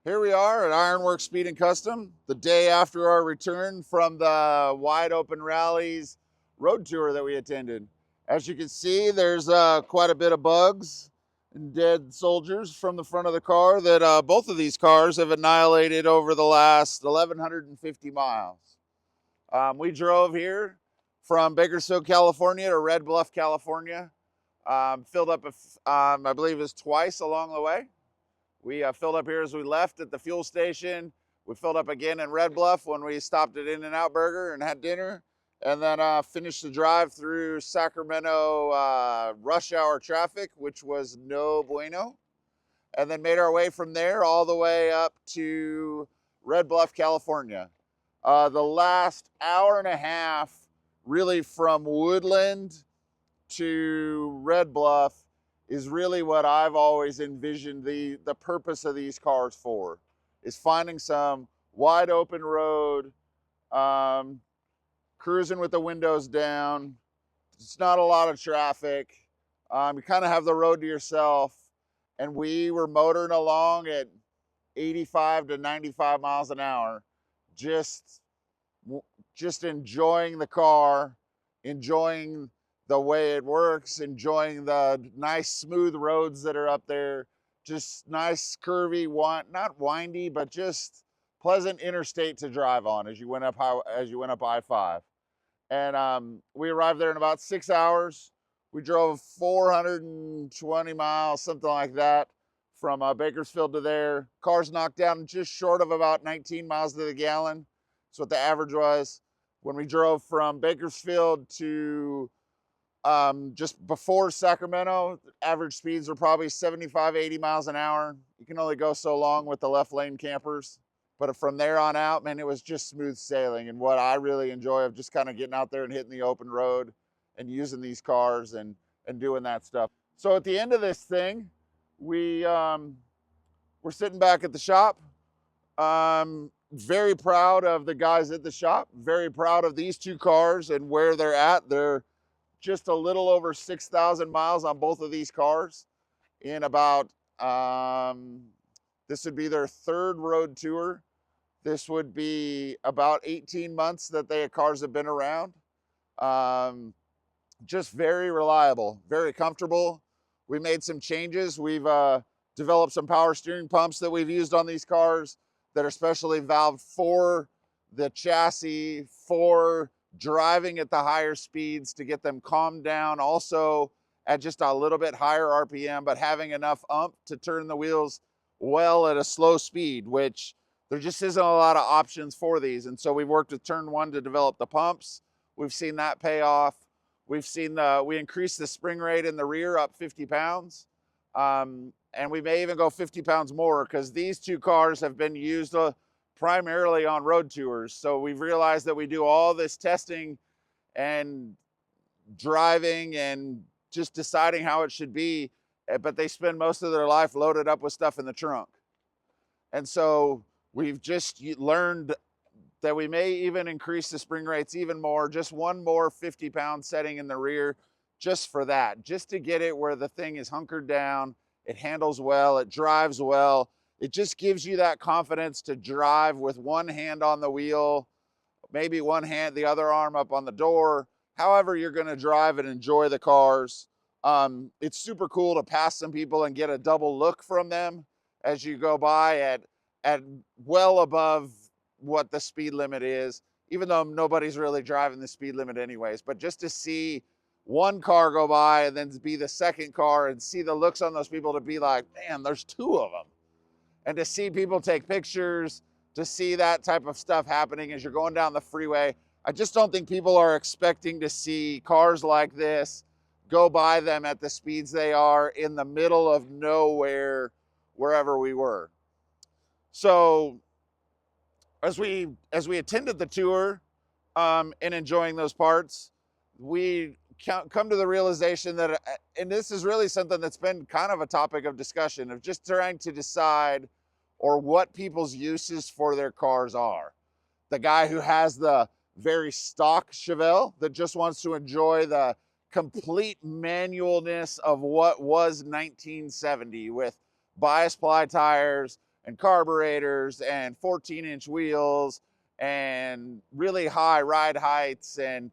Here we are at Ironworks Speed and Custom, the day after our return from the wide open Rallies road tour that we attended. As you can see, there's quite a bit of bugs and dead soldiers from the front of the car that both of these cars have annihilated over the last 1,150 miles. We drove here from Bakersfield, California to Red Bluff, California. Filled up, I believe it was twice along the way. We filled up here as we left at the fuel station. We filled up again in Red Bluff when we stopped at In-N-Out Burger and had dinner. And then finished the drive through Sacramento rush hour traffic, which was no bueno. And then made our way from there all the way up to Red Bluff, California. The last hour and a half, really from Woodland to Red Bluff, is really what I've always envisioned the purpose of these cars for, is finding some wide open road, cruising with the windows down. It's not a lot of traffic. You kind of have the road to yourself. And we were motoring along at 85 to 95 miles an hour, just enjoying the car, enjoying the way it works, enjoying the nice smooth roads that are up there, just nice curvy, not windy, but just pleasant interstate to drive on as you went up I-5. And we arrived there in about 6 hours. We drove 420 miles, something like that, from Bakersfield to there. Cars knocked down just short of about 19 miles to the gallon. That's what the average was. When we drove from Bakersfield to just before Sacramento, average speeds were probably 75, 80 miles an hour. You can only go so long with the left lane campers. But from there on out, man, it was just smooth sailing. And what I really enjoy of just kind of getting out there and hitting the open road and using these cars and doing that stuff. So at the end of this thing, we're sitting back at the shop. Very proud of the guys at the shop. Very proud of these two cars and where they're at. They're just a little over 6,000 miles on both of these cars in about, this would be their third road tour. This would be about 18 months that cars have been around. Just very reliable, very comfortable. We made some changes. We've developed some power steering pumps that we've used on these cars that are specially valved for the chassis, for driving at the higher speeds to get them calmed down, also at just a little bit higher RPM, but having enough ump to turn the wheels well at a slow speed, which there just isn't a lot of options for these. And so we've worked with Turn 1 to develop the pumps. We've seen that pay off. We've seen we increased the spring rate in the rear up 50 pounds. And we may even go 50 pounds more because these two cars have been used primarily on road tours. So we've realized that we do all this testing and driving and just deciding how it should be, but they spend most of their life loaded up with stuff in the trunk. And so we've just learned that we may even increase the spring rates even more, just one more 50-pound setting in the rear just for that, just to get it where the thing is hunkered down, it handles well, it drives well. It just gives you that confidence to drive with one hand on the wheel, maybe one hand, the other arm up on the door, however you're gonna drive and enjoy the cars. It's super cool to pass some people and get a double look from them as you go by at well above what the speed limit is, even though nobody's really driving the speed limit anyways. But just to see one car go by and then be the second car and see the looks on those people to be like, man, there's two of them. And to see people take pictures, to see that type of stuff happening as you're going down the freeway. I just don't think people are expecting to see cars like this go by them at the speeds they are in the middle of nowhere, wherever we were. So as we attended the tour and enjoying those parts, we come to the realization that, and this is really something that's been kind of a topic of discussion, of just trying to decide or what people's uses for their cars are. The guy who has the very stock Chevelle that just wants to enjoy the complete manualness of what was 1970 with bias ply tires, and carburetors and 14-inch wheels and really high ride heights and,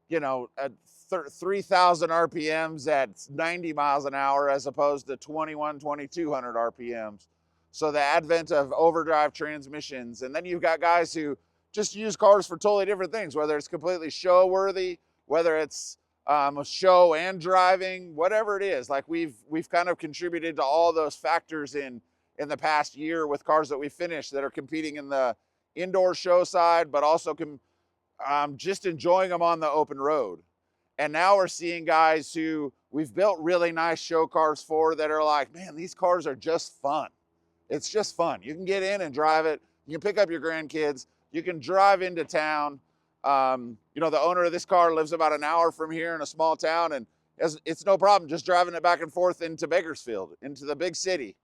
you know, 3,000 RPMs at 90 miles an hour as opposed to 2,200 RPMs. So the advent of overdrive transmissions. And then you've got guys who just use cars for totally different things, whether it's completely show worthy, whether it's a show and driving, whatever it is. Like we've kind of contributed to all those factors in the past year with cars that we finished that are competing in the indoor show side, but also just enjoying them on the open road. And now we're seeing guys who we've built really nice show cars for that are like, man, these cars are just fun. It's just fun. You can get in and drive it. You can pick up your grandkids. You can drive into town. You know, the owner of this car lives about an hour from here in a small town, and it's no problem just driving it back and forth into Bakersfield, into the big city,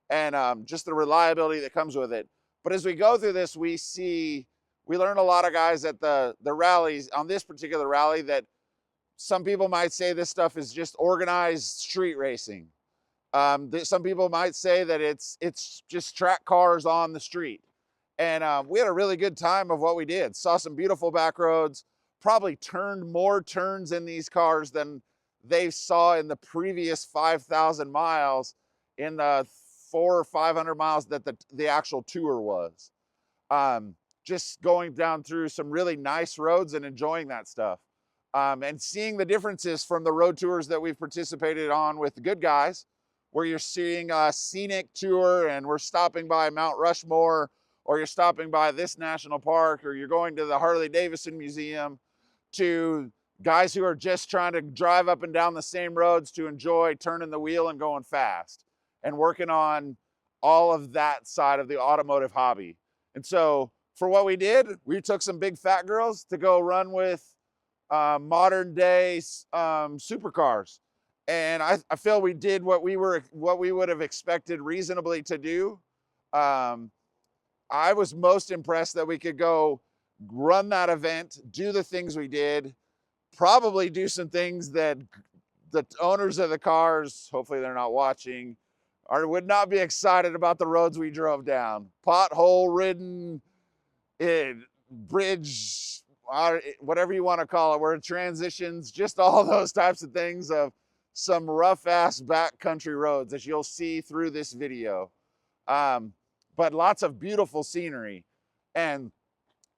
and just the reliability that comes with it. But as we go through this, we learn a lot of guys at the rallies, on this particular rally, that some people might say this stuff is just organized street racing. Some people might say that it's just track cars on the street. And we had a really good time of what we did. Saw some beautiful back roads, probably turned more turns in these cars than they saw in the previous 5,000 miles in the 400 or 500 miles that the actual tour was. Just going down through some really nice roads and enjoying that stuff. And seeing the differences from the road tours that we've participated on with the good guys, where you're seeing a scenic tour and we're stopping by Mount Rushmore, or you're stopping by this national park, or you're going to the Harley-Davidson Museum, to guys who are just trying to drive up and down the same roads to enjoy turning the wheel and going fast and working on all of that side of the automotive hobby. And so for what we did, we took some big fat girls to go run with modern day supercars. And I feel we did what we would have expected reasonably to do. I was most impressed that we could go run that event, do the things we did, probably do some things that the owners of the cars, hopefully they're not watching, would not be excited about the roads we drove down. Pothole ridden, bridge, whatever you want to call it, where it transitions, just all those types of things of some rough ass backcountry roads that you'll see through this video. But lots of beautiful scenery and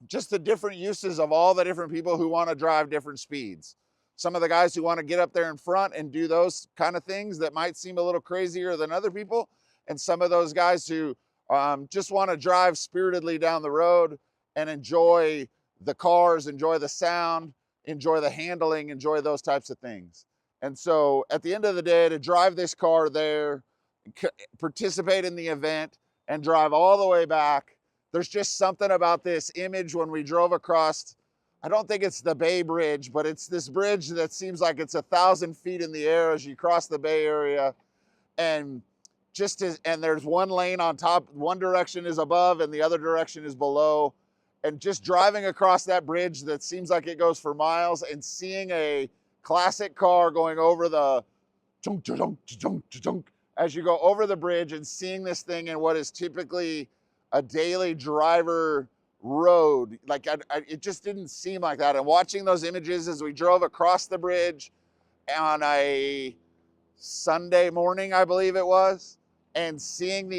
just the different uses of all the different people who want to drive different speeds. Some of the guys who want to get up there in front and do those kind of things that might seem a little crazier than other people. And some of those guys who just want to drive spiritedly down the road and enjoy the cars, enjoy the sound, enjoy the handling, enjoy those types of things. And so at the end of the day, to drive this car there, participate in the event, and drive all the way back, there's just something about this image when we drove across, I don't think it's the Bay Bridge, but it's this bridge that seems like it's 1,000 feet in the air as you cross the Bay Area. And there's one lane on top, one direction is above and the other direction is below. And just driving across that bridge that seems like it goes for miles and seeing a classic car going over the as you go over the bridge and seeing this thing in what is typically a daily driver road. Like it just didn't seem like that. And watching those images as we drove across the bridge on a Sunday morning, I believe it was, and seeing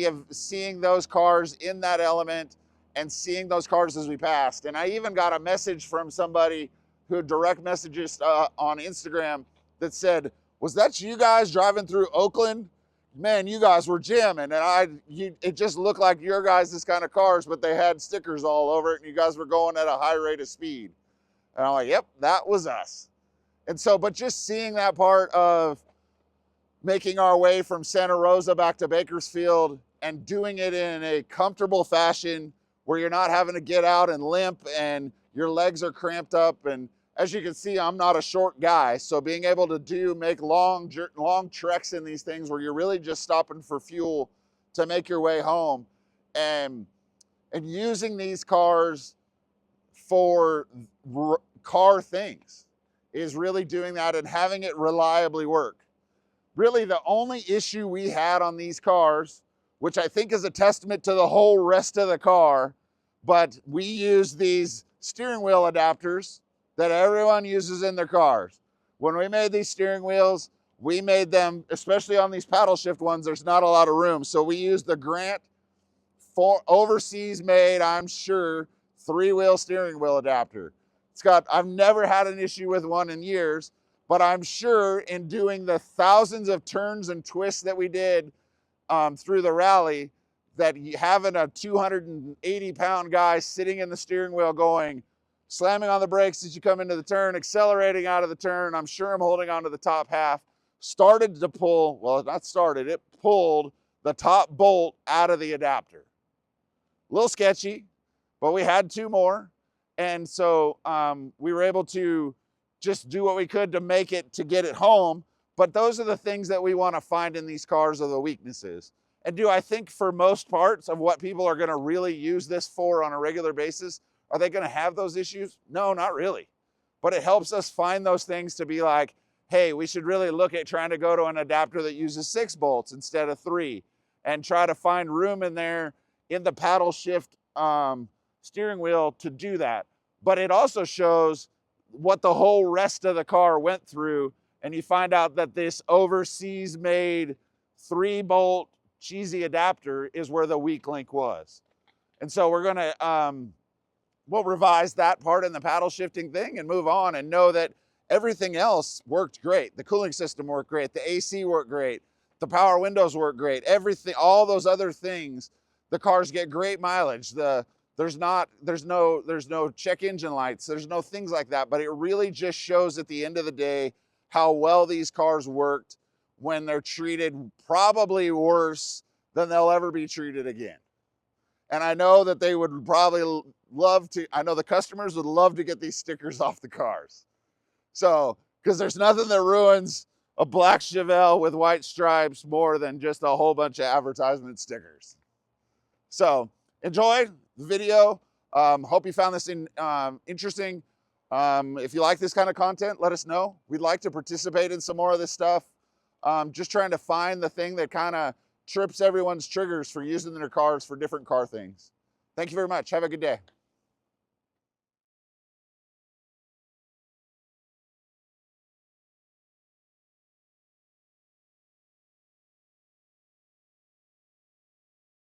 those cars in that element and seeing those cars as we passed. And I even got a message from somebody who direct messages on Instagram that said, "Was that you guys driving through Oakland? Man, you guys were jamming." And it just looked like your guys' kind of cars, but they had stickers all over it and you guys were going at a high rate of speed. And I'm like, yep, that was us. And so, but just seeing that part of making our way from Santa Rosa back to Bakersfield and doing it in a comfortable fashion where you're not having to get out and limp and your legs are cramped up. And as you can see, I'm not a short guy. So being able to make long treks in these things where you're really just stopping for fuel to make your way home and using these cars for car things is really doing that and having it reliably work. Really the only issue we had on these cars which I think is a testament to the whole rest of the car. But we use these steering wheel adapters that everyone uses in their cars. When we made these steering wheels, we made them, especially on these paddle shift ones, there's not a lot of room. So we used the Grant overseas made, I'm sure, 3-wheel steering wheel adapter. I've never had an issue with one in years, but I'm sure in doing the thousands of turns and twists that we did through the rally, that having a 280-pound guy sitting in the steering wheel going, slamming on the brakes as you come into the turn, accelerating out of the turn, I'm sure I'm holding on to the top half, started to pull, well, not started, it pulled the top bolt out of the adapter. A little sketchy, but we had 2 more. And so we were able to just do what we could to get it home. But those are the things that we want to find in these cars, are the weaknesses. And do I think for most parts of what people are going to really use this for on a regular basis, are they going to have those issues? No, not really. But it helps us find those things to be like, hey, we should really look at trying to go to an adapter that uses 6 bolts instead of 3, and try to find room in there in the paddle shift steering wheel to do that. But it also shows what the whole rest of the car went through, and you find out that this overseas made 3-bolt cheesy adapter is where the weak link was. And so we're gonna, we'll revise that part in the paddle shifting thing and move on, and know that everything else worked great. The cooling system worked great, the AC worked great, the power windows work great, everything, all those other things, the cars get great mileage. There's no check engine lights, there's no things like that, but it really just shows at the end of the day how well these cars worked when they're treated probably worse than they'll ever be treated again. And I know that they would probably love to, I know the customers would love to get these stickers off the cars. So, because there's nothing that ruins a black Chevelle with white stripes more than just a whole bunch of advertisement stickers. So, enjoy the video. Hope you found this interesting. If you like this kind of content, let us know. We'd like to participate in some more of this stuff. Just trying to find the thing that kind of trips everyone's triggers for using their cars for different car things. Thank you very much. Have a good day.